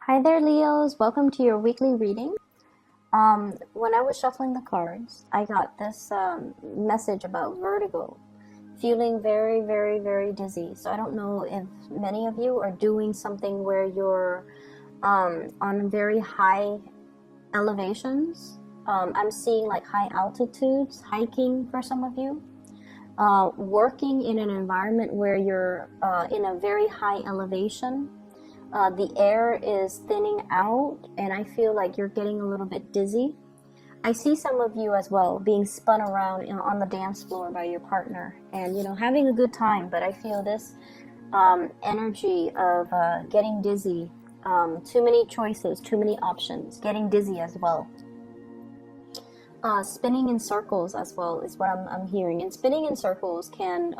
Hi there, Leos. Welcome to your weekly reading. When I was shuffling the cards, I got this message about vertigo, feeling very, very, very dizzy. So I don't know if many of you are doing something where you're on very high elevations. I'm seeing like high altitudes, hiking for some of you. Working in an environment where you're in a very high elevation. The air is thinning out, and I feel like you're getting a little bit dizzy. I see some of you as well being spun around on the dance floor by your partner and, having a good time. But I feel this energy of getting dizzy, too many choices, too many options, getting dizzy as well. Spinning in circles as well is what I'm hearing. And spinning in circles can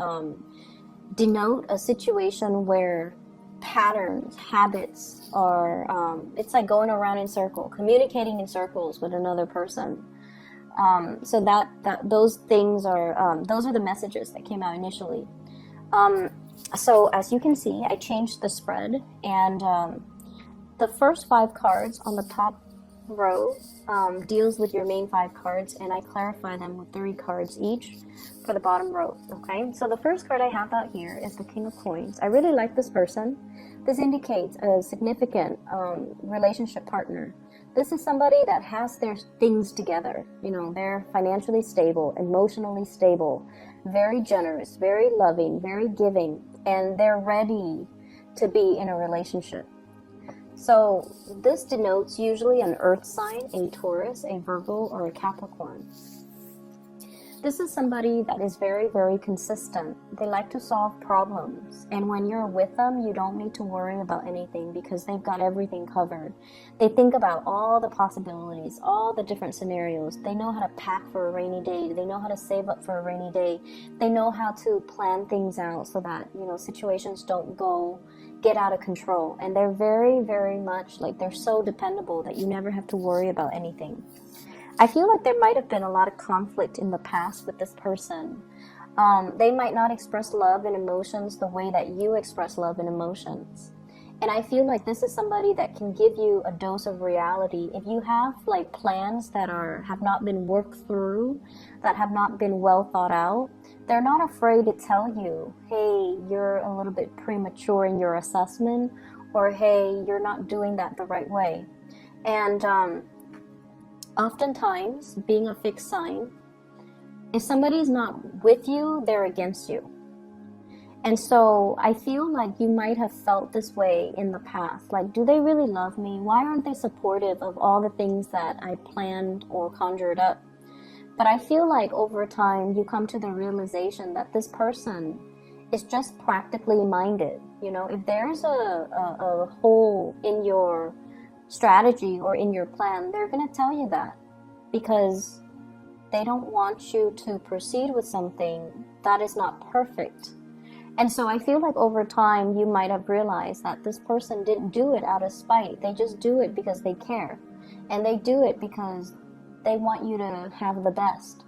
denote a situation where patterns, habits are, it's like going around in circle, communicating in circles with another person. So that those things are, those are the messages that came out initially. So as you can see, I changed the spread, and the first 5 cards on the top row deals with your main 5 cards, and I clarify them with 3 cards each for the bottom row. Okay, so the first card I have out here is the King of Coins. I really like this person. This indicates a significant relationship partner. This is somebody that has their things together. They're financially stable, emotionally stable, very generous, very loving, very giving, and they're ready to be in a relationship. So this denotes usually an earth sign, a Taurus, a Virgo, or a Capricorn. This is somebody that is very, very consistent. They like to solve problems. And when you're with them, you don't need to worry about anything because they've got everything covered. They think about all the possibilities, all the different scenarios. They know how to pack for a rainy day. They know how to save up for a rainy day. They know how to plan things out so that, situations don't get out of control. And they're very, very much like they're so dependable that you never have to worry about anything. I feel like there might have been a lot of conflict in the past with this person. They might not express love and emotions the way that you express love and emotions. And I feel like this is somebody that can give you a dose of reality. If you have like plans that have not been worked through, that have not been well thought out, they're not afraid to tell you, hey, you're a little bit premature in your assessment, or hey, you're not doing that the right way. And oftentimes, being a fixed sign, if somebody's not with you, they're against you. And so I feel like you might have felt this way in the past. Like, do they really love me? Why aren't they supportive of all the things that I planned or conjured up? But I feel like over time, you come to the realization that this person is just practically minded. If there's a hole in your strategy or in your plan, they're going to tell you that because they don't want you to proceed with something that is not perfect. And so I feel like over time you might have realized that this person didn't do it out of spite. They just do it because they care, and they do it because they want you to have the best.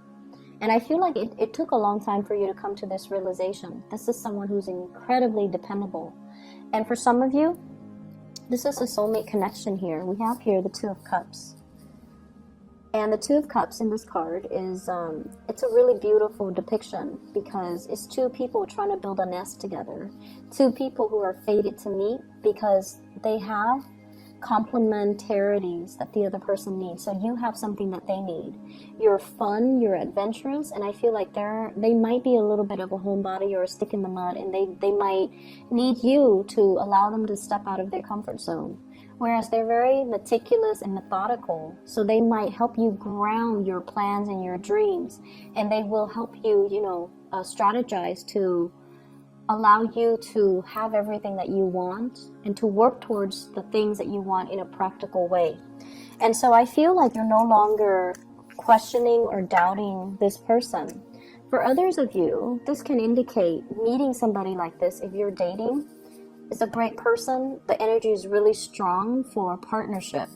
And I feel like it took a long time for you to come to this realization. This is someone who's incredibly dependable. And for some of you, this is a soulmate connection here. We have here the Two of Cups. And the Two of Cups in this card is, it's a really beautiful depiction because it's 2 people trying to build a nest together. 2 people who are fated to meet because they have complementarities that the other person needs. So you have something that they need. You're fun, you're adventurous, and I feel like they might be a little bit of a homebody or a stick in the mud, and they might need you to allow them to step out of their comfort zone. Whereas they're very meticulous and methodical, so they might help you ground your plans and your dreams, and they will help you, strategize to allow you to have everything that you want and to work towards the things that you want in a practical way. And so I feel like you're no longer questioning or doubting this person. For others of you, this can indicate meeting somebody like this. If you're dating, is a great person. The energy is really strong for a partnership.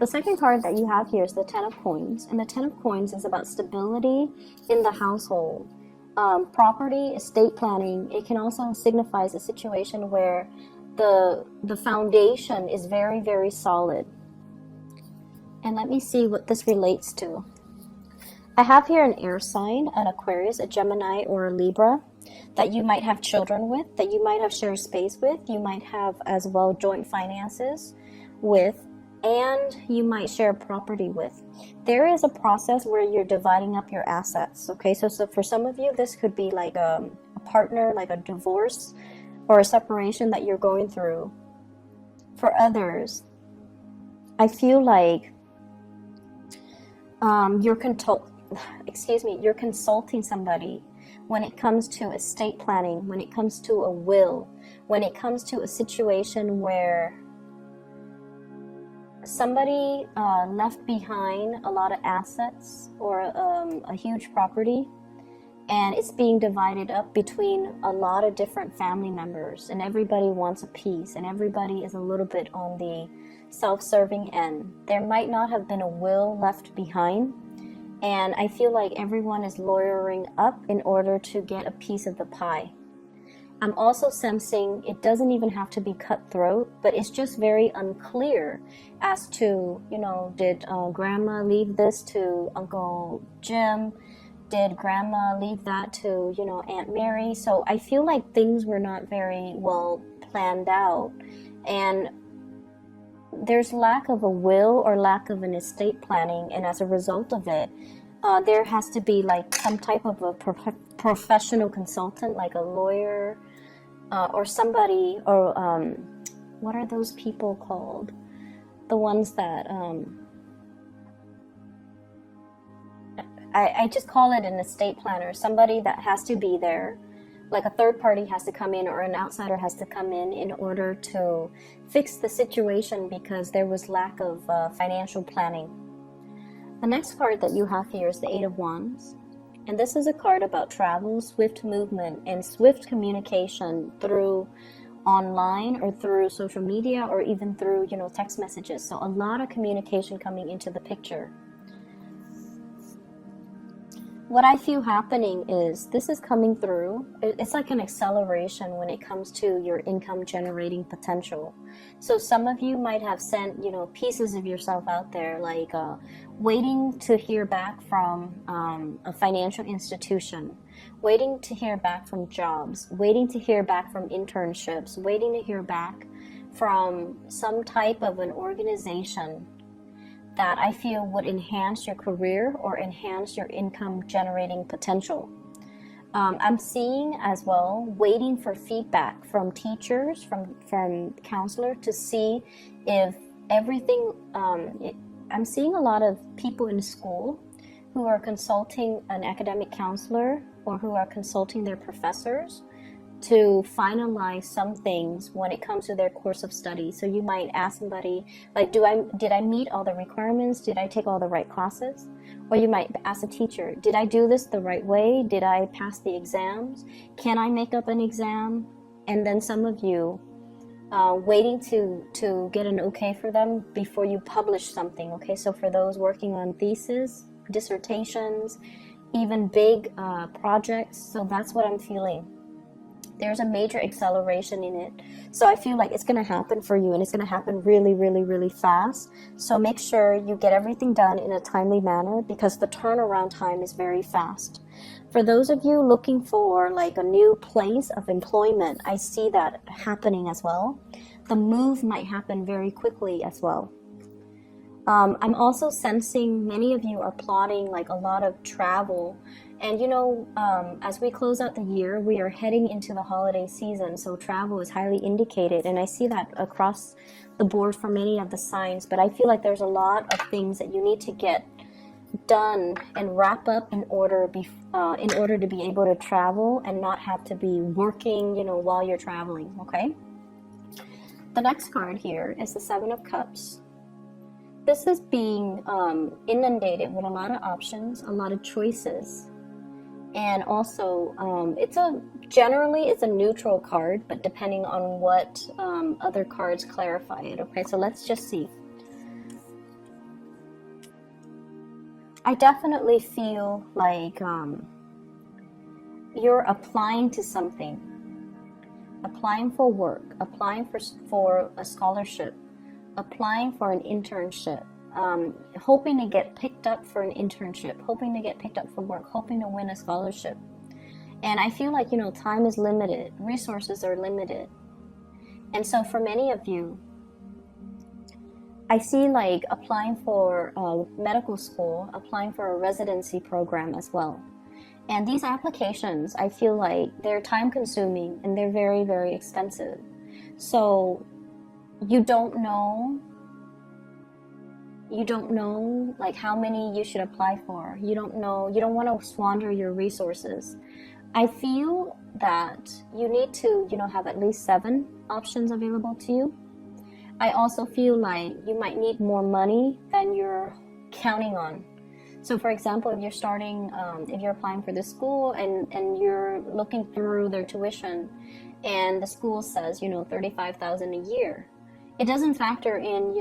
The second card that you have here is the Ten of Coins, and the Ten of Coins is about stability in the household. Property, estate planning. It can also signify a situation where the foundation is very, very solid. And let me see what this relates to. I have here an air sign, an Aquarius, a Gemini, or a Libra that you might have children with, that you might have shared space with, you might have as well joint finances with, and you might share property with. There is a process where you're dividing up your assets, okay? So for some of you, this could be like a partner, like a divorce or a separation that you're going through. For others, I feel like you're consulting somebody when it comes to estate planning, when it comes to a will, when it comes to a situation where somebody left behind a lot of assets or a huge property, and it's being divided up between a lot of different family members, and everybody wants a piece, and everybody is a little bit on the self-serving end. There might not have been a will left behind, and I feel like everyone is lawyering up in order to get a piece of the pie. I'm also sensing it doesn't even have to be cutthroat, but it's just very unclear as to, you know, did grandma leave this to Uncle Jim? Did grandma leave that to, you know, Aunt Mary? So I feel like things were not very well planned out, and there's lack of a will or lack of an estate planning, and as a result of it, there has to be like some type of a professional consultant, like a lawyer or somebody, or what are those people called? The ones that I just call it an estate planner, somebody that has to be there. Like a third party has to come in, or an outsider has to come in order to fix the situation because there was lack of financial planning. The next card that you have here is the Eight of Wands. And this is a card about travel, swift movement, and swift communication through online or through social media or even through, you know, text messages. So a lot of communication coming into the picture. What I feel happening is this is coming through. It's like an acceleration when it comes to your income generating potential. So some of you might have sent, you know, pieces of yourself out there, like waiting to hear back from a financial institution, waiting to hear back from jobs, waiting to hear back from internships, waiting to hear back from some type of an organization that I feel would enhance your career or enhance your income generating potential. I'm seeing as well, waiting for feedback from teachers, from counselor, to see if everything, I'm seeing a lot of people in school who are consulting an academic counselor or who are consulting their professors to finalize some things when it comes to their course of study. So you might ask somebody, like, did I meet all the requirements? Did I take all the right classes? Or you might ask a teacher, did I do this the right way? Did I pass the exams? Can I make up an exam? And then some of you waiting to get an okay for them before you publish something. Okay, so for those working on thesis, dissertations, even big projects, so that's what I'm feeling. There's a major acceleration in it. So I feel like it's going to happen for you, and it's going to happen really, really, really fast. So make sure you get everything done in a timely manner because the turnaround time is very fast. For those of you looking for like a new place of employment, I see that happening as well. The move might happen very quickly as well. I'm also sensing many of you are plotting like a lot of travel. And you know, as we close out the year, we are heading into the holiday season, so travel is highly indicated, and I see that across the board for many of the signs. But I feel like there's a lot of things that you need to get done and wrap up in order to be able to travel and not have to be working, you know, while you're traveling. Okay. The next card here is the Seven of Cups. This is being inundated with a lot of options, a lot of choices. And also, it's a neutral card, but depending on what other cards clarify it. Okay, so let's just see. I definitely feel like you're applying to something. applying for work, applying for a scholarship, applying for an internship, hoping to get picked up for an internship, hoping to get picked up for work, hoping to win a scholarship. And I feel like, time is limited, resources are limited. And so for many of you, I see like applying for medical school, applying for a residency program as well. And these applications, I feel like they're time consuming and they're very, very expensive. So you don't know like how many you should apply for. You don't want to squander your resources. I feel that you need to, have at least 7 options available to you. I also feel like you might need more money than you're counting on. So for example, if you're applying for the school and you're looking through their tuition and the school says, $35,000 a year, it doesn't factor in,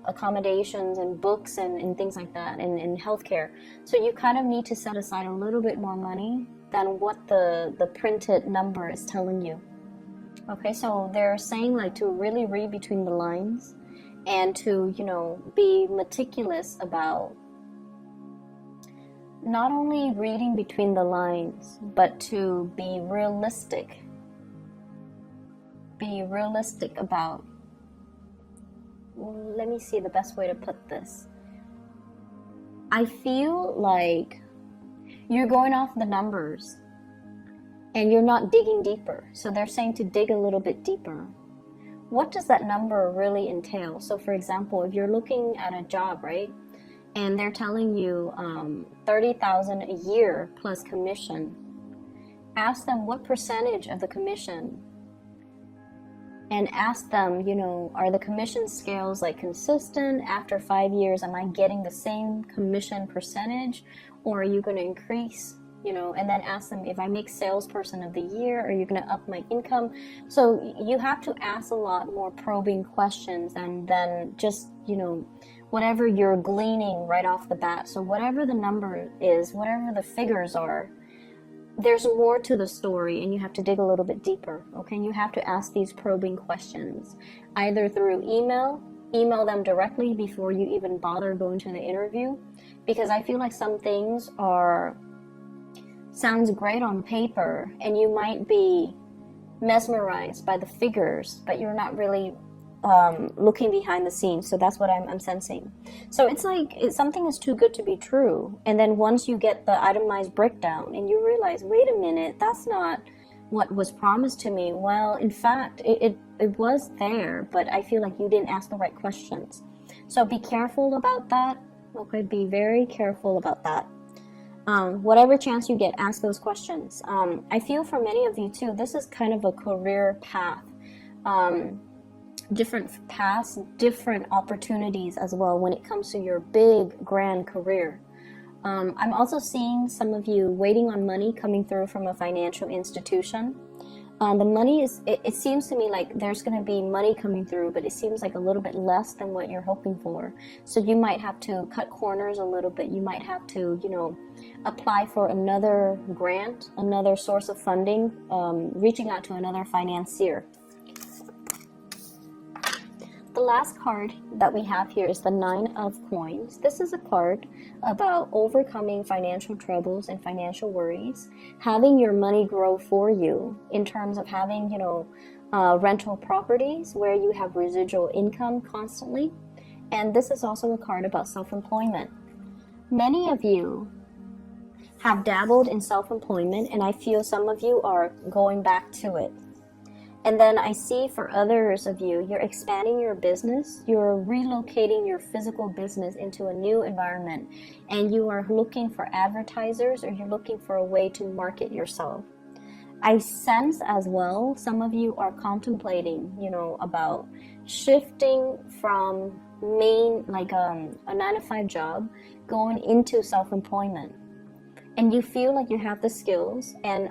accommodations and books and things like that and healthcare. So you kind of need to set aside a little bit more money than what the printed number is telling you. Okay, so they're saying like to really read between the lines and to, be meticulous about not only reading between the lines, but to be realistic. Be realistic about, let me see the best way to put this. I feel like you're going off the numbers and you're not digging deeper. So they're saying to dig a little bit deeper. What does that number really entail? So for example, if you're looking at a job, right? And they're telling you $30,000 a year plus commission. Ask them what percentage of the commission. And ask them, are the commission scales like consistent? After 5 years, am I getting the same commission percentage? Or are you going to increase? And then ask them, if I make salesperson of the year, are you going to up my income? So you have to ask a lot more probing questions and then just, whatever you're gleaning right off the bat. So whatever the number is, whatever the figures are, there's more to the story and you have to dig a little bit deeper. Okay, you have to ask these probing questions either through email them directly before you even bother going to the interview, because I feel like some things sounds great on paper and you might be mesmerized by the figures, but you're not really looking behind the scenes. So that's what I'm sensing. So it's like something is too good to be true, and then once you get the itemized breakdown and you realize, wait a minute, that's not what was promised to me. Well, in fact, it was there, but I feel like you didn't ask the right questions. So be careful about that. Okay, be very careful about that. Whatever chance you get, ask those questions. I feel for many of you too, this is kind of a career path. Different paths, different opportunities as well when it comes to your big, grand career. I'm also seeing some of you waiting on money coming through from a financial institution. The money it seems to me like there's going to be money coming through, but it seems like a little bit less than what you're hoping for. So you might have to cut corners a little bit. You might have to, apply for another grant, another source of funding, reaching out to another financier. The last card that we have here is the 9 of Coins. This is a card about overcoming financial troubles and financial worries, having your money grow for you in terms of having, rental properties where you have residual income constantly. And this is also a card about self-employment. Many of you have dabbled in self-employment, and I feel some of you are going back to it. And then I see for others of you, you're expanding your business, you're relocating your physical business into a new environment, and you are looking for advertisers, or you're looking for a way to market yourself. I sense as well, some of you are contemplating, about shifting from a 9-to-5 job, going into self-employment. And you feel like you have the skills, and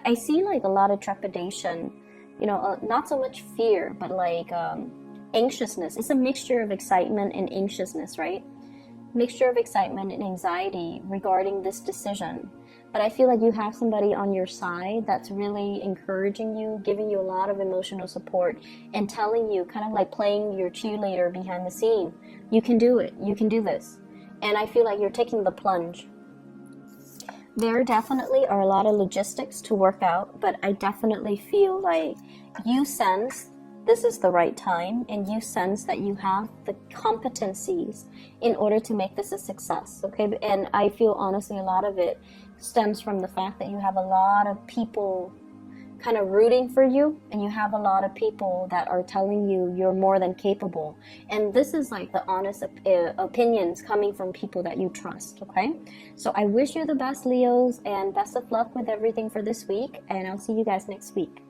I see like a lot of trepidation, not so much fear, but like anxiousness. It's a mixture of excitement and anxiousness, right? Mixture of excitement and anxiety regarding this decision. but I feel like you have somebody on your side that's really encouraging you, giving you a lot of emotional support, and telling you, kind of like playing your cheerleader behind the scene, you can do it, you can do this. And I feel like you're taking the plunge. There definitely are a lot of logistics to work out, but I definitely feel like you sense this is the right time, and you sense that you have the competencies in order to make this a success, okay? And I feel honestly a lot of it stems from the fact that you have a lot of people kind of rooting for you, and you have a lot of people that are telling you you're more than capable. And this is like the honest opinions coming from people that you trust, okay? So I wish you the best, Leos, and best of luck with everything for this week, and I'll see you guys next week.